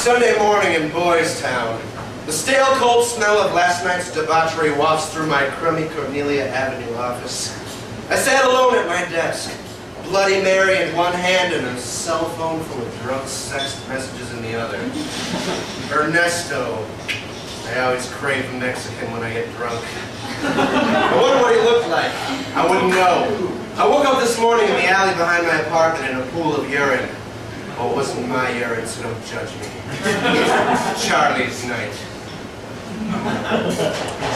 Sunday morning in Boys Town. The stale, cold smell of last night's debauchery wafts through my crummy Cornelia Avenue office. I sat alone at my desk, Bloody Mary in one hand and a cell phone full of drunk sex messages in the other. Ernesto. I always crave Mexican when I get drunk. I wonder what he looked like. I wouldn't know. I woke up this morning in the alley behind my apartment in a pool of urine. Oh, it wasn't my urine, so don't judge me. Charlie's night.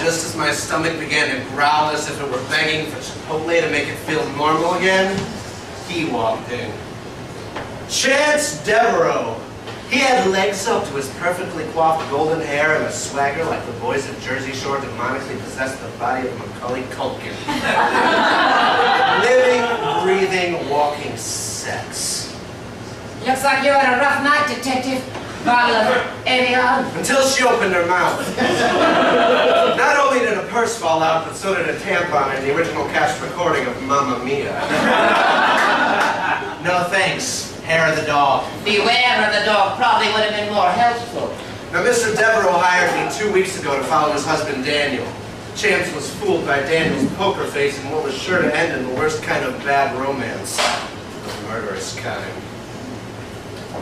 Just as my stomach began to growl as if it were begging for Chipotle to make it feel normal again, he walked in. Chance Devereaux. He had legs up to his perfectly coiffed golden hair and a swagger like the boys of Jersey Shore demonically possessed the body of Macaulay Culkin. Living, breathing, walking sex. Looks like you had a rough night, Detective. Bottle of Evian. Until she opened her mouth. Not only did a purse fall out, but so did a tampon in the original cast recording of Mamma Mia. No thanks. Hair of the dog. Beware of the dog probably would have been more helpful. Now, Mr. Devereaux hired me 2 weeks ago to follow his husband, Daniel. Chance was fooled by Daniel's poker face in what was sure to end in the worst kind of bad romance. The murderous kind.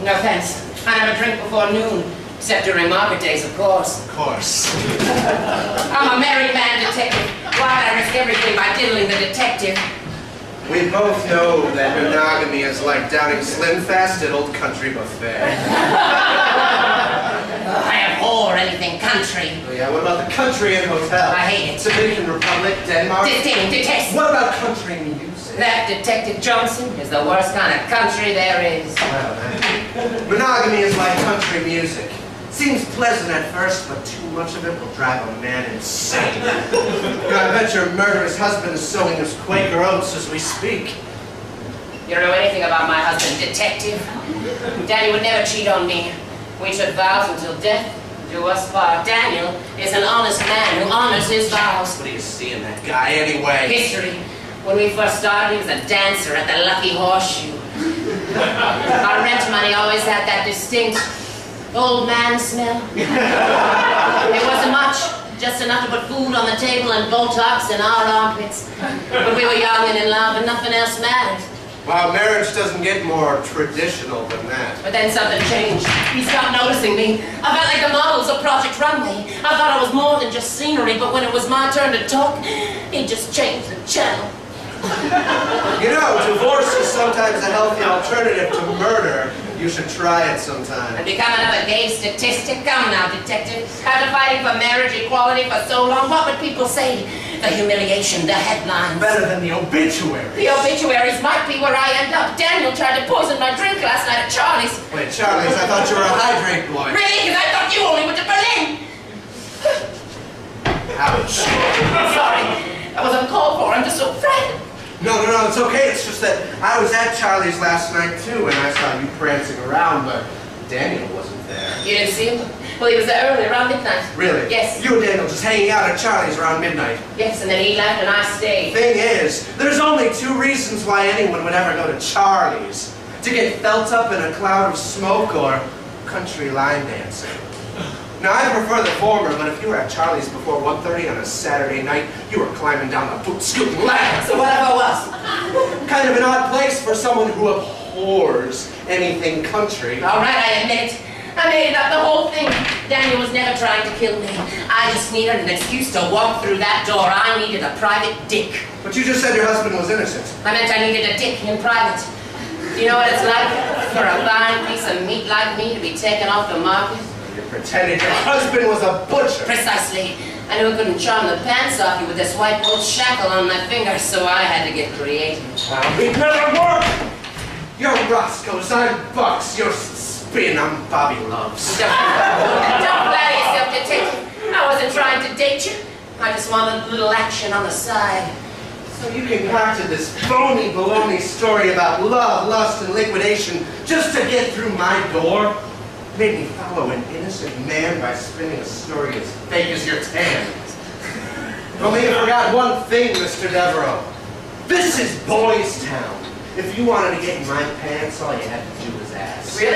No thanks. I never drink before noon, except during market days, of course. Of course. I'm a married man, Detective. Why would I risk everything by diddling the detective? We both know that monogamy is like downing Slim Fast at Old Country Buffet. I abhor anything country. Oh yeah, what about the country and hotel? I hate it. Dominican Republic, Denmark? Detest. What about country music? That Detective Johnson is the worst kind of country there is. Well, monogamy is like country music. Seems pleasant at first, but too much of it will drive a man insane. I bet your murderous husband is sowing his Quaker oats as we speak. You don't know anything about my husband, Detective. Daddy would never cheat on me. We took vows until death do us part. Daniel is an honest man who honors his vows. What do you see in that guy anyway? History. When we first started, he was a dancer at the Lucky Horseshoe. Our rent money always had that distinct old man smell. It wasn't much, just enough to put food on the table and Botox in our armpits. But we were young and in love and nothing else mattered. Wow, marriage doesn't get more traditional than that. But then something changed. He stopped noticing me. I felt like the models of Project Runway. I thought I was more than just scenery, but when it was my turn to talk, he just changed the channel. You know, divorce is sometimes a healthy alternative to murder. You should try it sometime. And become another gay statistic? Come now, Detective. After fighting for marriage equality for so long, what would people say? The humiliation, the headlines. Better than the obituaries. The obituaries might be where I end up. Daniel tried to poison my drink last night at Charlie's. Wait, Charlie's? I thought you were a hydrate boy. Really? Because I thought you only went to Berlin. Ouch. Sorry. I was uncalled for. I'm just so frightened. No, it's okay. It's just that I was at Charlie's last night, too, and I saw you prancing around, but Daniel wasn't there. You didn't see him? Well, he was there early, around midnight. Really? Yes. You and Daniel just hanging out at Charlie's around midnight. Yes, and then he left and I stayed. Thing is, there's only 2 reasons why anyone would ever go to Charlie's. To get felt up in a cloud of smoke or country line dancing. Now, I prefer the former, but if you were at Charlie's before 1:30 on a Saturday night, you were climbing down the boot-scooting ladder. So whatever was. Kind of an odd place for someone who abhors anything country. All right, I admit it. I made it up, the whole thing. Daniel was never trying to kill me. I just needed an excuse to walk through that door. I needed a private dick. But you just said your husband was innocent. I meant I needed a dick in private. Do you know what it's like for a fine piece of meat like me to be taken off the market? You pretended your husband was a butcher. Precisely. I knew I couldn't charm the pants off you with this white gold shackle on my finger, so I had to get creative. We better work! You're Roscoe's, I'm Bucks, you're Spin, I'm Bobby Loves. Don't flatter yourself, Detective. I wasn't trying to date you. I just wanted a little action on the side. So you concocted this phony baloney story about love, lust, and liquidation just to get through my door? Made me follow an innocent man by spinning a story as fake as your tan. Only you forgot one thing, Mr. Devereaux. This is Boys Town. If you wanted to get in my pants, all you had to do was ask. Really?